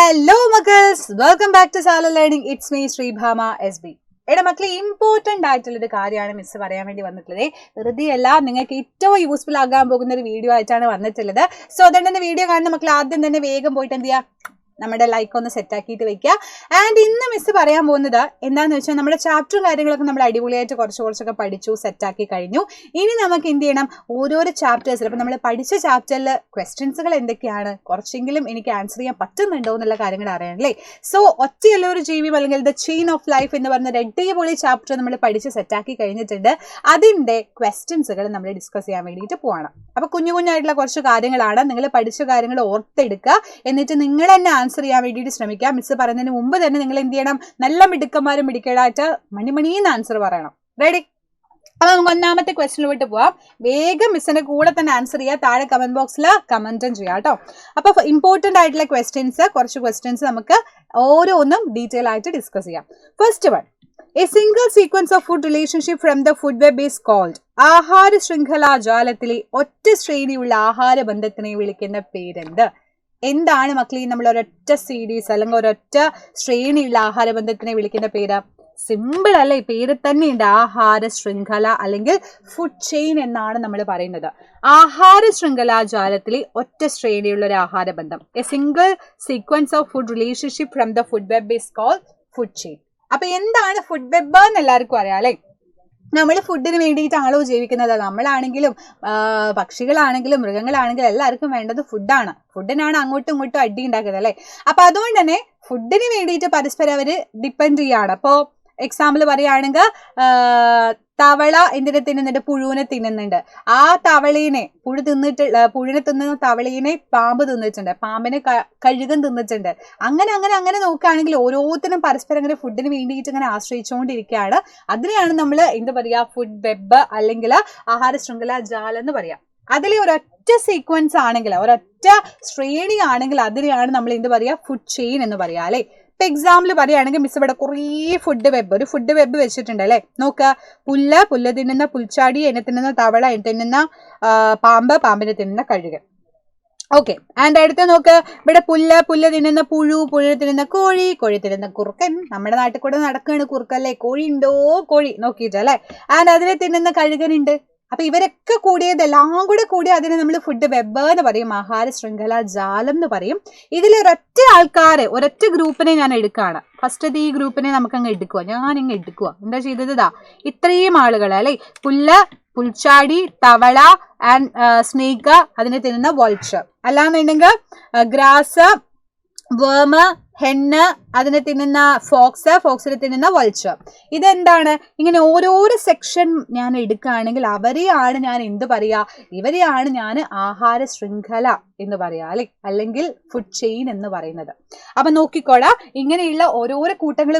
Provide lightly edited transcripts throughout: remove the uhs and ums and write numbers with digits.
Hello Muggles! Welcome back to Sala Learning. It's me Sribhama SB. എടാ മക്കളെ important ആയിട്ടുള്ളൊരു കാര്യമാണ് മിസ് പറയാൻ വേണ്ടി വന്നിട്ടുള്ളത്. വെറുതെ അല്ല, നിങ്ങൾക്ക് ഏറ്റവും യൂസ്ഫുൾ ആകാൻ പോകുന്ന ഒരു വീഡിയോ ആയിട്ടാണ് വന്നിട്ടുള്ളത്. സോ അതുകൊണ്ട് തന്നെ വീഡിയോ കാണുന്ന മക്കൾ ആദ്യം തന്നെ വേഗം പോയിട്ട് എന്ത് ചെയ്യുക, നമ്മുടെ ലൈക്ക് ഒന്ന് സെറ്റ് ആക്കിയിട്ട് വെക്കുക. ആൻഡ് ഇന്ന് മിസ് പറയാൻ പോകുന്നത് എന്താണെന്ന് വെച്ചാൽ നമ്മുടെ ചാപ്റ്ററും കാര്യങ്ങളൊക്കെ നമ്മൾ അടിപൊളിയായിട്ട് കുറച്ചൊക്കെ പഠിച്ചു, സെറ്റാക്കി കഴിഞ്ഞു. ഇനി നമുക്ക് എന്ത് ചെയ്യണം, ഓരോരോ ചാപ്റ്റേഴ്സിൽ അപ്പോൾ നമ്മൾ പഠിച്ച ചാപ്റ്ററിൽ ക്വസ്റ്റ്യൻസുകൾ എന്തൊക്കെയാണ്, കുറച്ചെങ്കിലും എനിക്ക് ആൻസർ ചെയ്യാൻ പറ്റുന്നുണ്ടോ എന്നുള്ള കാര്യങ്ങൾ അറിയണല്ലേ. സോ ഒറ്റയുള്ള ഒരു ജീവിതം അല്ലെങ്കിൽ ദ ചെയിൻ ഓഫ് ലൈഫ് എന്ന് പറയുന്ന ഒരു അടിപൊളി ചാപ്റ്റർ നമ്മൾ പഠിച്ച് സെറ്റാക്കി കഴിഞ്ഞിട്ടുണ്ട്. അതിൻ്റെ ക്വസ്റ്റ്യൻസുകൾ നമ്മൾ ഡിസ്കസ് ചെയ്യാൻ വേണ്ടിയിട്ട് പോവാണ്. അപ്പോൾ കുഞ്ഞായിട്ടുള്ള കുറച്ച് കാര്യങ്ങളാണ്. നിങ്ങൾ പഠിച്ച കാര്യങ്ങൾ ഓർത്തെടുക്കുക, എന്നിട്ട് നിങ്ങൾ തന്നെ ആൻസർ ചെയ്യാൻ വേണ്ടിയിട്ട് ശ്രമിക്കുക. മിസ് പറയുന്നതിന് മുമ്പ് തന്നെ നിങ്ങൾ എന്ത് ചെയ്യണം, നല്ല മിടുക്കന്മാരും മിടുക്കടായിട്ട് മണിമണിന്ന് ആൻസർ പറയണം. റെഡി? അപ്പൊ നമുക്ക് ഒന്നാമത്തെ ക്വസ്റ്റ്യനിലോട്ട് പോവാം. വേഗം മിസ്സിന്റെ കൂടെ തന്നെ ആൻസർ ചെയ്യുക. താഴെ കമന്റ് ബോക്സിൽ കമന്റും ചെയ്യാം കേട്ടോ. അപ്പൊ ഇമ്പോർട്ടന്റ് ആയിട്ടുള്ള കുറച്ച് ക്വസ്റ്റ്യൻസ് നമുക്ക് ഓരോന്നും ഡീറ്റെയിൽ ആയിട്ട് ഡിസ്കസ് ചെയ്യാം. First one, a single sequence of food relationship from the food web is called. ആഹാര ശൃംഖല ജാലത്തിലെ ഒറ്റ ശ്രേണിയുള്ള ആഹാര ബന്ധത്തിനെ വിളിക്കുന്ന പേരെന്ത്? എന്താണ് മക്കളെ നമ്മൾ ഒരൊറ്റ സീരീസ് അല്ലെങ്കിൽ ഒരൊറ്റ ശ്രേണിയുള്ള ആഹാര ബന്ധത്തിനെ വിളിക്കുന്ന പേര്? സിമ്പിൾ അല്ലേ, പേര് തന്നെ ഉണ്ട്, ആഹാര ശൃംഖല അല്ലെങ്കിൽ ഫുഡ് ചെയിൻ എന്നാണ് നമ്മൾ പറയുന്നത്. ആഹാര ശൃംഖല ജാലത്തിലെ ഒറ്റ ശ്രേണിയുള്ള ഒരു ആഹാര ബന്ധം, a single sequence of food relationship from the food web is called food chain. അപ്പൊ എന്താണ് ഫുഡ് വെബ് എന്ന് എല്ലാവർക്കും അറിയാം അല്ലേ. നമ്മൾ ഫുഡിന് വേണ്ടിയിട്ടാണല്ലോ ജീവിക്കുന്നത്. നമ്മളാണെങ്കിലും പക്ഷികളാണെങ്കിലും മൃഗങ്ങളാണെങ്കിലും എല്ലാവർക്കും വേണ്ടത് ഫുഡാണ്. ഫുഡിനാണ് അങ്ങോട്ടും ഇങ്ങോട്ടും അടി ഉണ്ടാക്കുന്നത് അല്ലേ. അപ്പൊ അതുകൊണ്ട് തന്നെ ഫുഡിന് വേണ്ടിയിട്ട് പരസ്പരം അവർ ഡിപ്പെൻഡ് ചെയ്യാണ്. അപ്പോൾ എക്സാമ്പിൾ പറയുകയാണെങ്കിൽ തവള എന്തിനെ തിന്നുന്നുണ്ട്, പുഴുവിനെ തിന്നുന്നുണ്ട്. ആ തവളീനെ പുഴുവിനെ തിന്നുന്ന തവളീനെ പാമ്പ് തിന്നിട്ടുണ്ട്, പാമ്പിനെ കഴുകൻ തിന്നിട്ടുണ്ട്. അങ്ങനെ നോക്കുകയാണെങ്കിൽ ഓരോരുത്തരും പരസ്പരം അങ്ങനെ ഫുഡിന് വേണ്ടിയിട്ട് ഇങ്ങനെ ആശ്രയിച്ചുകൊണ്ടിരിക്കുകയാണ്. അതിനെയാണ് നമ്മൾ എന്താ പറയുക, ഫുഡ് വെബ് അല്ലെങ്കിൽ ആഹാര ശൃംഖല ജാലം എന്ന് പറയാം. അതിലെ ഒരൊറ്റ സീക്വൻസ് ആണെങ്കിൽ, ഒരൊറ്റ ശ്രേണി ആണെങ്കിൽ അതിനെയാണ് നമ്മൾ എന്ത് പറയുക, ഫുഡ് ചെയിൻ എന്ന് പറയാം അല്ലേ. ഇപ്പൊ എക്സാമ്പിൾ പറയുകയാണെങ്കിൽ മിസ് ഇവിടെ കുറേ ഒരു ഫുഡ് വെബ് വെച്ചിട്ടുണ്ട് അല്ലെ. നോക്കുക, പുല്ല് തിന്നുന്ന പുൽച്ചാടി, എന്നെ തിന്നുന്ന തവള, എന്നെ തിന്നുന്ന പാമ്പ്, പാമ്പിനെ തിന്നുന്ന കഴുകൻ. ഓക്കെ, ആൻഡ് അടുത്ത് നോക്ക്, ഇവിടെ പുല്ല് തിന്നുന്ന പുഴു തിന്നുന്ന കോഴി തിന്നുന്ന കുറുക്കൻ. നമ്മുടെ നാട്ടിൽ കൂടെ നടക്കുകയാണ് കുറുക്കല്ലേ, കോഴി ഉണ്ടോ, കോഴി നോക്കിയിട്ട് അല്ലെ. ആൻഡ് അതിനെ തിന്നുന്ന കഴുകനുണ്ട്. അപ്പൊ ഇവരൊക്കെ എല്ലാം കൂടി അതിനെ നമ്മൾ ഫുഡ് വെബ് എന്ന് പറയും, ആഹാര ശൃംഖല ജാലം എന്ന് പറയും. ഇതിൽ ഒരൊറ്റ ഗ്രൂപ്പിനെ ഞാൻ എടുക്കുകയാണ്. ഫസ്റ്റ് ഈ ഗ്രൂപ്പിനെ നമുക്ക് അങ്ങ് എടുക്കുക. എന്താ ചെയ്തത്, ഇത്രയും ആളുകൾ അല്ലെ, പുൽച്ചാടി, തവള ആൻഡ് സ്നേക്ക്, അതിനെ തിന്നുന്ന വൾച്ചർ. അല്ലാന്നുണ്ടെങ്കിൽ ഗ്രാസ്, വേമ, ഹെണ്ണ്, അതിനെ തിന്നുന്ന ഫോക്സിനെ തിന്നുന്ന വൾച്ചർ. ഇതെന്താണ്, ഇങ്ങനെ ഓരോരോ സെക്ഷൻ ഞാൻ എടുക്കുകയാണെങ്കിൽ അവരെയാണ് ഞാൻ എന്ത് പറയാ, ഇവരെയാണ് ഞാൻ ആഹാര ശൃംഖല എന്ന് പറയാ അല്ലെ, അല്ലെങ്കിൽ ഫുഡ് ചെയിൻ എന്ന് പറയുന്നത്. അപ്പൊ നോക്കിക്കോടാ, ഇങ്ങനെയുള്ള ഓരോരോ കൂട്ടങ്ങൾ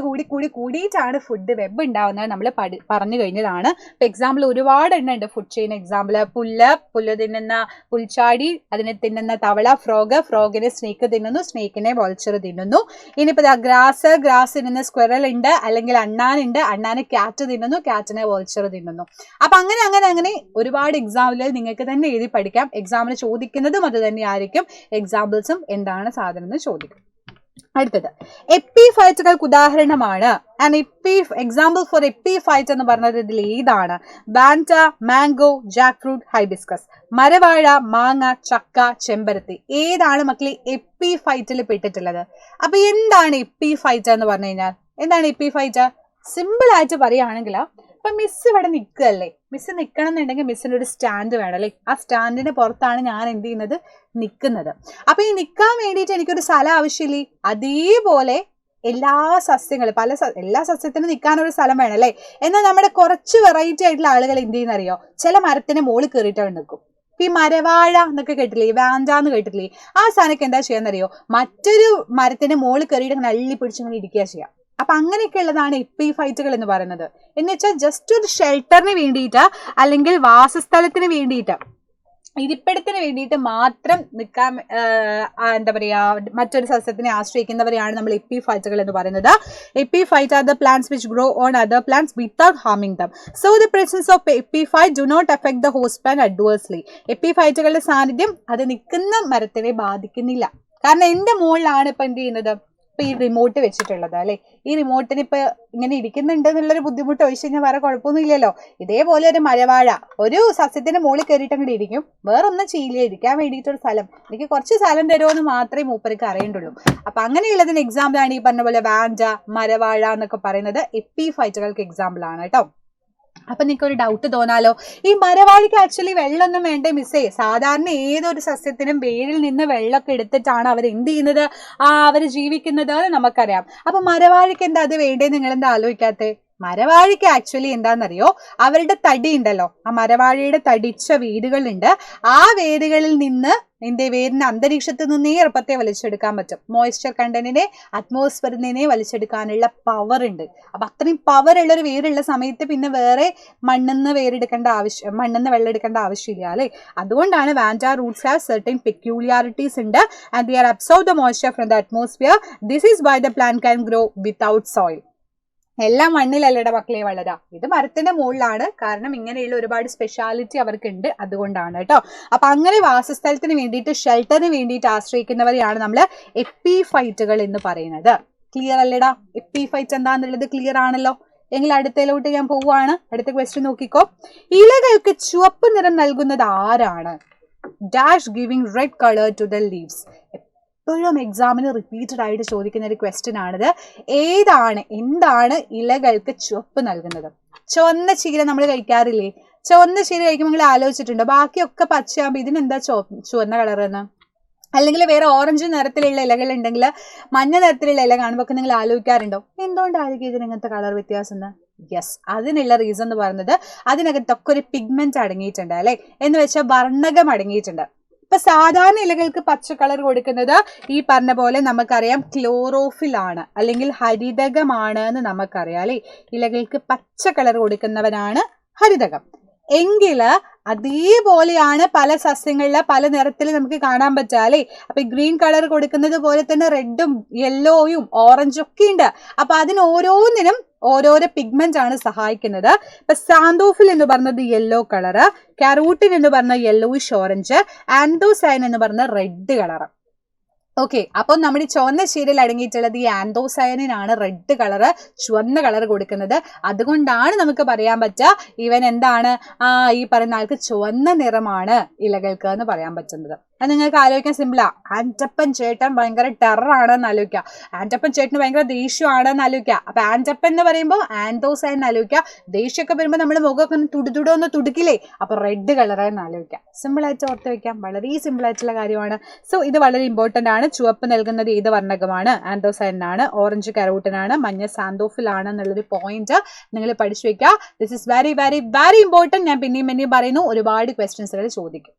കൂടിയിട്ടാണ് ഫുഡ് വെബ് ഉണ്ടാവുന്നത്. നമ്മൾ പറഞ്ഞു കഴിഞ്ഞതാണ്. ഇപ്പൊ എക്സാമ്പിൾ ഒരുപാട് എണ്ണം ഉണ്ട് ഫുഡ് ചെയിൻ. എക്സാമ്പിൾ പുല്ല് തിന്നുന്ന പുൽച്ചാടി, അതിനെ തിന്നുന്ന തവള, ഫ്രോഗിനെ സ്നേക്ക് തിന്നുന്നു, സ്നേക്കിനെ വൾച്ചർ തിന്നുന്നു. ഇനിയിപ്പോ ഗ്രാസ് തിന്നുന്ന സ്ക്വറൽ ഉണ്ട്, അല്ലെങ്കിൽ അണ്ണാനുണ്ട്, അണ്ണാനെ ക്യാറ്റ് തിന്നുന്നു, ക്യാറ്റിനെ വൾച്ചർ തിന്നുന്നു. അപ്പൊ അങ്ങനെ ഒരുപാട് എക്സാമ്പിളുകൾ നിങ്ങൾക്ക് തന്നെ എഴുതി പഠിക്കാം. എക്സാമിന് ചോദിക്കുന്നതും അത് തന്നെ ആയിരിക്കും. എക്സാമ്പിൾസും എന്താണ് സാധനം എന്ന് ചോദിക്കും. അടുത്തത്, എപ്പിഫൈറ്റുകൾക്ക് ഉദാഹരണമാണ്. എക്സാമ്പിൾ ഫോർ എപ്പിഫൈറ്റ് എന്ന് പറഞ്ഞത് ഇതിൽ ഏതാണ്? ബാൻറ്റ, മാംഗോ, ജാക്ക് ഫ്രൂട്ട്, ഹൈബിസ്കസ്. മരവാഴ, മാങ്ങ, ചക്ക, ചെമ്പരത്തി. ഏതാണ് മക്കളെ എപ്പിഫൈറ്റിൽ പെട്ടിട്ടുള്ളത്? അപ്പൊ എന്താണ് എപ്പിഫൈറ്റ് എന്ന് പറഞ്ഞു കഴിഞ്ഞാൽ? എന്താണ് എപ്പിഫൈറ്റ്? സിമ്പിൾ ആയിട്ട് പറയുകയാണെങ്കിൽ, ഇപ്പൊ മിസ് ഇവിടെ നിൽക്കുകയല്ലേ, മിസ് നിൽക്കണം എന്നുണ്ടെങ്കിൽ മിസ്സിന് ഒരു സ്റ്റാൻഡ് വേണം അല്ലേ. ആ സ്റ്റാൻഡിന്റെ പുറത്താണ് ഞാൻ എന്ത് ചെയ്യുന്നത്, നിൽക്കുന്നത്. അപ്പൊ ഈ നിൽക്കാൻ വേണ്ടിയിട്ട് എനിക്കൊരു സ്ഥലം ആവശ്യമില്ലേ? അതേപോലെ എല്ലാ സസ്യത്തിനും നിൽക്കാനൊരു സ്ഥലം വേണം അല്ലേ. എന്നാൽ നമ്മുടെ കുറച്ച് വെറൈറ്റി ആയിട്ടുള്ള ആളുകൾ എന്ത് ചെയ്യുന്നറിയോ, ചില മരത്തിന്റെ മുകളിൽ കയറിയിട്ട് നിൽക്കും. ഈ മരവാഴ എന്നൊക്കെ കേട്ടില്ലേ, വാഞ്ച എന്ന് കേട്ടില്ലേ, ആ സാധനമൊക്കെ എന്താ ചെയ്യാന്നറിയോ, മറ്റൊരു മരത്തിന്റെ മുകളിൽ കയറിയിട്ട് അങ്ങനെ അള്ളി പിടിച്ചിങ്ങനെ ഇരിക്കുക ചെയ്യാം. അപ്പൊ അങ്ങനെയൊക്കെ ഉള്ളതാണ് എപ്പിഫൈറ്റുകൾ എന്ന് പറയുന്നത്. എന്ന് വെച്ചാൽ ജസ്റ്റ് ഒരു ഷെൽട്ടറിന് വേണ്ടിയിട്ട് അല്ലെങ്കിൽ വാസസ്ഥലത്തിന് വേണ്ടിയിട്ട്, ഇരിപ്പിടത്തിന് വേണ്ടിയിട്ട് മാത്രം നിൽക്കാൻ എന്താ പറയാ, മറ്റൊരു സസ്യത്തിനെ ആശ്രയിക്കുന്നവരെയാണ് നമ്മൾ എപ്പിഫൈറ്റുകൾ എന്ന് പറയുന്നത്. Epiphyte are the plants which grow on other plants without harming them. So the presence of epiphyte do not affect the host plant adversely. എപ്പിഫൈറ്റുകളുടെ സാന്നിധ്യം അത് നിൽക്കുന്ന മരത്തിനെ ബാധിക്കുന്നില്ല. കാരണം എന്റെ മുകളിലാണ് ഇപ്പൊ എന്ത് ചെയ്യുന്നത്, ഇപ്പൊ ഈ റിമോട്ട് വെച്ചിട്ടുള്ളത് അല്ലെ. ഈ റിമോട്ടിന് ഇപ്പൊ ഇങ്ങനെ ഇരിക്കുന്നുണ്ട് എന്നുള്ളൊരു ബുദ്ധിമുട്ട് ഒഴിച്ച് കഴിഞ്ഞാൽ വേറെ കുഴപ്പമൊന്നും ഇല്ലല്ലോ. ഇതേപോലെ ഒരു മരവാഴ ഒരു സസ്യത്തിന്റെ മുകളിൽ കയറിയിട്ട് അങ്ങോട്ട് ഇരിക്കും, വേറൊന്നും ചെയ്യില്ല, ഇരിക്കാൻ വേണ്ടിയിട്ടൊരു സ്ഥലം, എനിക്ക് കുറച്ച് സ്ഥലം തരുമോ എന്ന് മാത്രമേ മൂപ്പർക്ക് അറിയണ്ടുള്ളൂ. അപ്പൊ അങ്ങനെയുള്ളതിന് എക്സാമ്പിൾ ആണ് ഈ പറഞ്ഞ പോലെ വാൻഡ, മരവാഴ എന്നൊക്കെ പറയുന്നത് എപ്പിഫൈറ്റുകൾക്ക് എക്സാമ്പിൾ ആണ് കേട്ടോ. അപ്പൊ നിങ്ങൾക്ക് ഒരു ഡൗട്ട് തോന്നാലോ, ഈ മരവാഴിക്ക് ആക്ച്വലി വെള്ളമൊന്നും വേണ്ടേ മിസ്സേ? സാധാരണ ഏതൊരു സസ്യത്തിനും വേരിൽ നിന്ന് വെള്ളമൊക്കെ എടുത്തിട്ടാണ് അവർ എന്ത് ചെയ്യുന്നത്, അവർ ജീവിക്കുന്നത് എന്ന് നമുക്കറിയാം. അപ്പൊ മരവാഴിക്ക് എന്താ അത് വേണ്ടേ? നിങ്ങൾ എന്താ ആലോചിക്കാത്തെ? മരവാഴിക്ക് ആക്ച്വലി എന്താണെന്നറിയോ, അവരുടെ തടി ഉണ്ടല്ലോ, ആ മരവാഴിയുടെ തടിച്ച വേരുകളുണ്ട്, ആ വേരുകളിൽ നിന്ന് വേരിന് അന്തരീക്ഷത്തിൽ നിന്നേ ഈർപ്പത്തെ വലിച്ചെടുക്കാൻ പറ്റും. മോയ്സ്ചർ കണ്ടന്റിനെ അറ്റ്മോസ്ഫിയറിൽ നിന്നേ വലിച്ചെടുക്കാനുള്ള പവർ ഉണ്ട്. അപ്പൊ അത്രയും പവർ ഉള്ള ഒരു വേരുള്ള സമയത്ത് പിന്നെ വേറെ മണ്ണിന്ന് വെള്ളം എടുക്കേണ്ട ആവശ്യമില്ല അല്ലെ. അതുകൊണ്ടാണ് vanda roots have certain peculiarities ഉണ്ട് and they are absorb the moisture from the atmosphere. This is why the plant can grow without soil. എല്ലാം മണ്ണിലല്ലട മക്കളെ വളരാം, ഇത് മരത്തിന്റെ മുകളിലാണ്. കാരണം ഇങ്ങനെയുള്ള ഒരുപാട് സ്പെഷ്യാലിറ്റി അവർക്കുണ്ട്, അതുകൊണ്ടാണ് കേട്ടോ. അപ്പൊ അങ്ങനെ വാസസ്ഥലത്തിന് വേണ്ടിയിട്ട് ഷെൽട്ടറിന് വേണ്ടിയിട്ട് ആശ്രയിക്കുന്നവരെയാണ് നമ്മൾ എപ്പിഫൈറ്റുകൾ എന്ന് പറയുന്നത്. ക്ലിയർ അല്ലേടാ? എപ്പിഫൈറ്റ് എന്താന്നുള്ളത് ക്ലിയർ ആണല്ലോ. എങ്കിൽ അടുത്തയിലോട്ട് ഞാൻ പോവുകയാണ്. അടുത്ത ക്വസ്റ്റ്യൻ നോക്കിക്കോ. ഇലകൾക്ക് ചുവപ്പ് നിറം നൽകുന്നത് ആരാണ്? Dash giving red colour to the leaves. എപ്പോഴും എക്സാമിന് റിപ്പീറ്റഡ് ആയിട്ട് ചോദിക്കുന്ന ഒരു ക്വസ്റ്റ്യൻ ആണിത്. എന്താണ് ഇലകൾക്ക് ചുവപ്പ് നൽകുന്നത്? ചുവന്ന ചീര നമ്മൾ കഴിക്കാറില്ലേ? ചുവന്ന ചീര കഴിക്കുമ്പോൾ നിങ്ങൾ ആലോചിച്ചിട്ടുണ്ടോ ബാക്കിയൊക്കെ പച്ചയാകുമ്പോൾ ഇതിനെന്താ ചുവന്ന കളർ എന്ന്? അല്ലെങ്കിൽ വേറെ ഓറഞ്ച് നിറത്തിലുള്ള ഇലകൾ ഉണ്ടെങ്കിൽ മഞ്ഞ നിറത്തിലുള്ള ഇല കാണുമ്പോൾ നിങ്ങൾ ആലോചിക്കാറുണ്ടോ എന്തുകൊണ്ടായിരിക്കും ഇതിന് ഇങ്ങനത്തെ കളർ വ്യത്യാസം? യെസ്, അതിനുള്ള റീസൺ എന്ന് പറയുന്നത് അതിനകത്തൊക്കെ ഒരു പിഗ്മെന്റ് അടങ്ങിയിട്ടുണ്ട് അല്ലെ, എന്ന് വെച്ചാൽ വർണ്ണകം അടങ്ങിയിട്ടുണ്ട്. ഇപ്പൊ സാധാരണ ഇലകൾക്ക് പച്ച കളർ കൊടുക്കുന്നത് ഈ പറഞ്ഞ പോലെ നമുക്കറിയാം ക്ലോറോഫിൽ ആണ്, അല്ലെങ്കിൽ ഹരിതകമാണ് എന്ന് നമുക്കറിയാം അല്ലെ. ഇലകൾക്ക് പച്ച കളർ കൊടുക്കുന്നവനാണ് ഹരിതകം. എങ്കില് അതേപോലെയാണ് പല സസ്യങ്ങളിലെ പല നിറത്തിൽ നമുക്ക് കാണാൻ പറ്റുക അല്ലെ. അപ്പൊ ഗ്രീൻ കളർ കൊടുക്കുന്നത് പോലെ തന്നെ റെഡും യെല്ലോയും ഓറഞ്ചും ഒക്കെ ഉണ്ട്. അപ്പൊ അതിന് ഓരോന്നിനും ഓരോരോ പിഗ്മെന്റ് ആണ് സഹായിക്കുന്നത്. ഇപ്പൊ സാന്തോഫിൽ എന്ന് പറഞ്ഞത് യെല്ലോ കളറ്, കാരോട്ടിൻ എന്ന് പറഞ്ഞ യെല്ലോയിഷ് ഓറഞ്ച്, ആന്തോസൈൻ എന്ന് പറഞ്ഞ റെഡ് കളറ്. ഓക്കെ, അപ്പൊ നമ്മുടെ ചുവന്ന ചീരയിൽ അടങ്ങിയിട്ടുള്ളത് ഈ ആന്തോസയനിനാണ് റെഡ് കളറ്, ചുവന്ന കളർ കൊടുക്കുന്നത്. അതുകൊണ്ടാണ് നമുക്ക് പറയാൻ പറ്റുക ഇവൻ എന്താണ്, ഈ പറയുന്ന ആൾക്ക് ചുവന്ന നിറമാണ് ഇലകൾക്ക് എന്ന് പറയാൻ പറ്റുന്നത്. അത് നിങ്ങൾക്ക് ആലോചിക്കാൻ സിമ്പിളാ. ആന്റപ്പൻ ചേട്ടൻ ഭയങ്കര ടെററാണെന്ന് ആലോചിക്കുക, ആന്റപ്പൻ ചേട്ടന് ഭയങ്കര ദേഷ്യമാണെന്ന് ആലോചിക്കുക. അപ്പൊ ആന്റപ്പൻ എന്ന് പറയുമ്പോൾ ആന്തോസൈൻ ആലോചിക്കുക, ദേഷ്യമൊക്കെ വരുമ്പോൾ നമ്മുടെ മുഖമൊക്കെ തുടുതുടൊന്ന് തുടുക്കില്ലേ, അപ്പൊ റെഡ് കളറെന്ന് ആലോചിക്കുക. സിമ്പിൾ ആയിട്ട് ഓർത്ത് വെക്കാം, വളരെ സിമ്പിൾ ആയിട്ടുള്ള കാര്യമാണ്. സോ ഇത് വളരെ ഇമ്പോർട്ടന്റ് ആണ്. ചുവപ്പ് നൽകുന്നത് ഏത് വർണ്ണകമാണ്? ആന്തോസൈനാണ്. ഓറഞ്ച് കരോട്ടിനാണ്. മഞ്ഞ സാന്തോഫിലാണ് എന്നുള്ളൊരു പോയിന്റ് നിങ്ങൾ പഠിച്ചു വെക്കുക. This is very very very important. ഞാൻ പിന്നെയും പറയുന്നു, ഒരുപാട് ക്വസ്റ്റ്യൻസുകൾ ചോദിക്കും.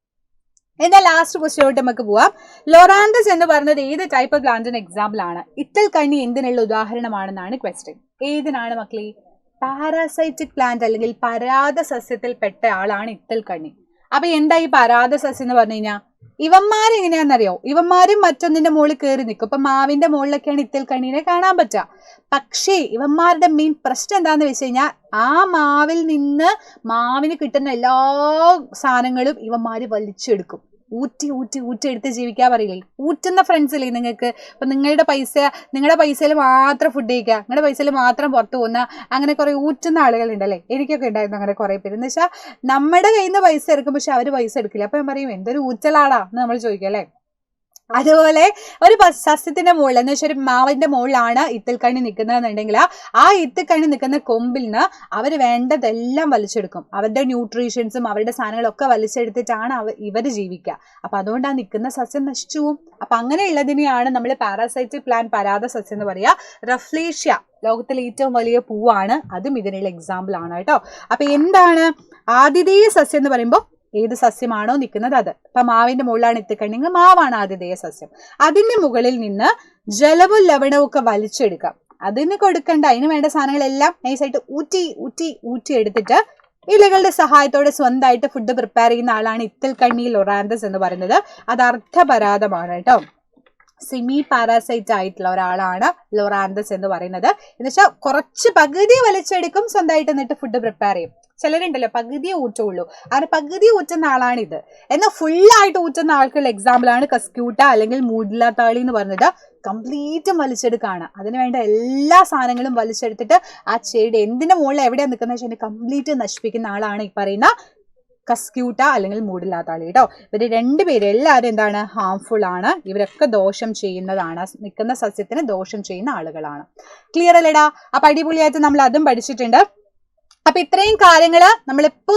എന്നാൽ ലാസ്റ്റ് ക്വസ്റ്റ്യനോട്ട് നമുക്ക് പോവാം. ലൊറാന്തസ് എന്ന് പറയുന്നത് ഏത് ടൈപ്പ് ഓഫ് പ്ലാന്റിന് എക്സാമ്പിൾ ആണ്? ഇത്തൽ കണ്ണി എന്തിനുള്ള ഉദാഹരണമാണെന്നാണ് ക്വസ്റ്റ്യൻ. ഏതിനാണ് മക്കളെ? പാരാസൈറ്റിക് പ്ലാന്റ് അല്ലെങ്കിൽ പരാത സസ്യത്തിൽ പെട്ട ആളാണ് ഇത്തൽ കണ്ണി. അപ്പൊ എന്താ ഈ പരാത സസ്യം എന്ന് പറഞ്ഞു കഴിഞ്ഞാൽ ഇവന്മാരെങ്ങനെയാണെന്നറിയോ? ഇവന്മാരും മറ്റൊന്നിന്റെ മുകളിൽ കയറി നിൽക്കും. ഇപ്പൊ മാവിന്റെ മുകളിലൊക്കെയാണ് ഇത്തൽ കണ്ണീനെ കാണാൻ പറ്റുക. പക്ഷേ ഇവന്മാരുടെ മെയിൻ പ്രശ്നം എന്താന്ന് വെച്ച് കഴിഞ്ഞാൽ ആ മാവിൽ നിന്ന് മാവിന് കിട്ടുന്ന എല്ലാ സാധനങ്ങളും ഇവന്മാര് വലിച്ചെടുക്കും. ഊറ്റി എടുത്ത് ജീവിക്കാൻ പറയില്ലേ? ഊറ്റുന്ന ഫ്രണ്ട്സ് ഇല്ലേ നിങ്ങൾക്ക്? അപ്പൊ നിങ്ങളുടെ പൈസയിൽ മാത്രം ഫുഡ് കഴിക്കുക, നിങ്ങളുടെ പൈസയിൽ മാത്രം പുറത്തു പോകുന്ന അങ്ങനെ കുറെ ഊറ്റുന്ന ആളുകളുണ്ടല്ലേ. എനിക്കൊക്കെ ഉണ്ടായിരുന്നു അങ്ങനെ കുറെ പേര്. എന്ന് വെച്ചാൽ നമ്മുടെ കയ്യിൽ നിന്ന് പൈസ എടുക്കും, പക്ഷെ അവര് പൈസ എടുക്കില്ല. അപ്പൊ ഞാൻ പറയും എന്തൊരു ഊറ്റലാടാ എന്ന് നമ്മൾ ചോദിക്കും അല്ലെ. അതുപോലെ ഒരു സസ്യത്തിന്റെ മുകളിൽ എന്ന് വെച്ചാൽ ഒരു മാവിന്റെ മുകളിലാണ് ഇത്തൽക്കണ്ണി നിൽക്കുന്നതെന്നുണ്ടെങ്കിൽ ആ ഇത്തൽക്കണ്ണി നിൽക്കുന്ന കൊമ്പിൽ നിന്ന് അവർ വേണ്ടതെല്ലാം വലിച്ചെടുക്കും. അവരുടെ ന്യൂട്രീഷ്യൻസും അവരുടെ സാധനങ്ങളൊക്കെ വലിച്ചെടുത്തിട്ടാണ് ഇവർ ജീവിക്കുക. അപ്പൊ അതുകൊണ്ട് ആ നിൽക്കുന്ന സസ്യം നശിച്ചു പോവും. അപ്പൊ അങ്ങനെയുള്ളതിനെയാണ് നമ്മൾ പാരാസൈറ്റിക് പ്ലാന്റ് പരാത സസ്യം എന്ന് പറയുക. റഫ്ലേഷ്യ ലോകത്തിലെ ഏറ്റവും വലിയ പൂവാണ്, അതും ഇതിനുള്ള എക്സാമ്പിൾ ആണ് കേട്ടോ. അപ്പൊ എന്താണ് ആതിഥേയ സസ്യം എന്ന് പറയുമ്പോൾ ഏത് സസ്യമാണോ നിൽക്കുന്നത് അത്. ഇപ്പൊ മാവിന്റെ മുകളിലാണ് ഇത്തിക്കണ്ടെങ്കിൽ മാവാണ് ആതിഥേയ സസ്യം. അതിന്റെ മുകളിൽ നിന്ന് ജലവും ലവണവും ഒക്കെ വലിച്ചെടുക്കാം. അതിന് കൊടുക്കേണ്ട അതിന് വേണ്ട സാധനങ്ങളെല്ലാം നൈസായിട്ട് ഊറ്റി എടുത്തിട്ട് ഇലകളുടെ സഹായത്തോടെ സ്വന്തമായിട്ട് ഫുഡ് പ്രിപ്പയർ ചെയ്യുന്ന ആളാണ് ഇത്തൽക്കണ്ണി ലൊറാന്തസ് എന്ന് പറയുന്നത്. അത് അർത്ഥപരാതമാണ് കേട്ടോ. സെമി പാരാസൈറ്റ് ആയിട്ടുള്ള ഒരാളാണ് ലൊറാന്തസ് എന്ന് പറയുന്നത്. എന്ന് വെച്ചാൽ കുറച്ച് പകുതി വലിച്ചെടുക്കും, സ്വന്തമായിട്ട് എന്നിട്ട് ഫുഡ് പ്രിപ്പയർ ചെയ്യും. ചിലരുണ്ടല്ലോ പകുതിയെ ഊറ്റുള്ളൂ, അങ്ങനെ പകുതി ഊറ്റുന്ന ആളാണിത്. എന്നാൽ ഫുള്ളായിട്ട് ഊറ്റുന്ന ആൾക്കുള്ള എക്സാമ്പിളാണ് കസ്ക്യൂട്ട അല്ലെങ്കിൽ മൂടില്ലാത്താളി എന്ന് പറഞ്ഞത്. കംപ്ലീറ്റും വലിച്ചെടുക്കാണ്. അതിനുവേണ്ട എല്ലാ സാധനങ്ങളും വലിച്ചെടുത്തിട്ട് ആ ചെടി എന്തിന്റെ മുകളിൽ എവിടെയാണ് നിൽക്കുന്നത് വെച്ചാൽ കംപ്ലീറ്റ് നശിപ്പിക്കുന്ന ആളാണ് ഈ പറയുന്ന കസ്ക്യൂട്ട അല്ലെങ്കിൽ മൂടില്ലാത്താളി കേട്ടോ. ഇവര് രണ്ടുപേരും എല്ലാവരും എന്താണ്, ഹാംഫുൾ ആണ്. ഇവരൊക്കെ ദോഷം ചെയ്യുന്നതാണ്, നിൽക്കുന്ന സസ്യത്തിന് ദോഷം ചെയ്യുന്ന ആളുകളാണ്. ക്ലിയർ അല്ലേടാ? അപ്പൊ അടിപൊളിയായിട്ട് നമ്മൾ അതും പഠിച്ചിട്ടുണ്ട്. അപ്പൊ ഇത്രയും കാര്യങ്ങള്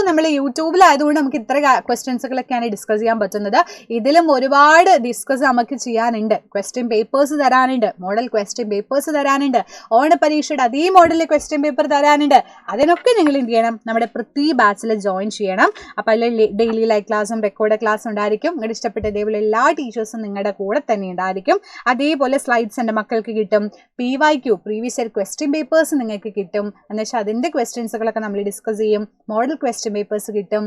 നമ്മൾ യൂട്യൂബിലായതുകൊണ്ട് നമുക്ക് ഇത്ര ക്വസ്റ്റ്യൻസുകളൊക്കെയാണ് ഡിസ്കസ് ചെയ്യാൻ പറ്റുന്നത്. ഇതിലും ഒരുപാട് ഡിസ്കസ് നമുക്ക് ചെയ്യാനുണ്ട്. ക്വസ്റ്റ്യൻ പേപ്പേഴ്സ് തരാനുണ്ട്, മോഡൽ ക്വസ്റ്റ്യൻ പേപ്പേഴ്സ് തരാനുണ്ട്, ഓണപരീക്ഷയുടെ അതേ മോഡലിൽ ക്വസ്റ്റ്യൻ പേപ്പർ തരാനുണ്ട്. അതിനൊക്കെ നിങ്ങൾ എന്ത് ചെയ്യണം, നമ്മുടെ പൃഥ്വി ബാച്ചിൽ ജോയിൻ ചെയ്യണം. അപ്പൊ അതിൽ ഡെയിലി ലൈവ് ക്ലാസ്സും റെക്കോർഡ് ക്ലാസ്സും ഉണ്ടായിരിക്കും. നിങ്ങളുടെ ഇഷ്ടപ്പെട്ട ഇതേപോലെ എല്ലാ ടീച്ചേഴ്സും നിങ്ങളുടെ കൂടെ തന്നെ ഉണ്ടായിരിക്കും. അതേപോലെ സ്ലൈഡ്സ് എൻ്റെ മക്കൾക്ക് കിട്ടും. PYQ previous year question papers നിങ്ങൾക്ക് കിട്ടും. എന്നുവെച്ചാൽ അതിന്റെ ക്വസ്റ്റ്യൻസുകളൊക്കെ നമ്മൾ ഡിസ്കസ് ചെയ്യും. മോഡൽ ക്വസ്റ്റ്യൻ പേപ്പേഴ്സ് കിട്ടും.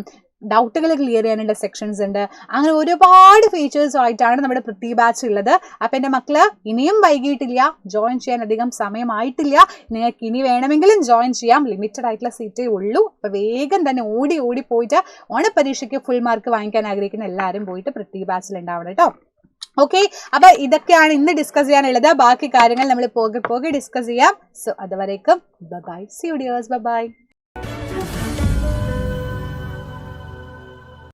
ഡൗട്ടുകൾ ക്ലിയർ ചെയ്യാനുള്ള സെക്ഷൻസ് ഉണ്ട്. അങ്ങനെ ഒരുപാട് ഫീച്ചേഴ്സും ആയിട്ടാണ് നമ്മുടെ പൃഥ്വി ബാച്ച് ഉള്ളത്. അപ്പൊ എൻ്റെ മക്കള് ഇനിയും വൈകിട്ടില്ല, ജോയിൻ ചെയ്യാൻ അധികം സമയമായിട്ടില്ല. നിങ്ങൾക്ക് ഇനി വേണമെങ്കിലും ജോയിൻ ചെയ്യാം. ലിമിറ്റഡ് ആയിട്ടുള്ള സീറ്റേ ഉള്ളൂ. അപ്പൊ വേഗം തന്നെ ഓടി പോയിട്ട് ഓണപരീക്ഷയ്ക്ക് ഫുൾ മാർക്ക് വാങ്ങിക്കാൻ ആഗ്രഹിക്കുന്ന എല്ലാവരും പോയിട്ട് പൃഥ്വി ബാച്ചിൽ ഉണ്ടാവണം കേട്ടോ. ഓക്കെ, അപ്പൊ ഇതൊക്കെയാണ് ഇന്ന് ഡിസ്കസ് ചെയ്യാനുള്ളത്. ബാക്കി കാര്യങ്ങൾ നമ്മൾ പോകെ ഡിസ്കസ് ചെയ്യാം. സോ അതുവരേക്കും bye, see you dears, by.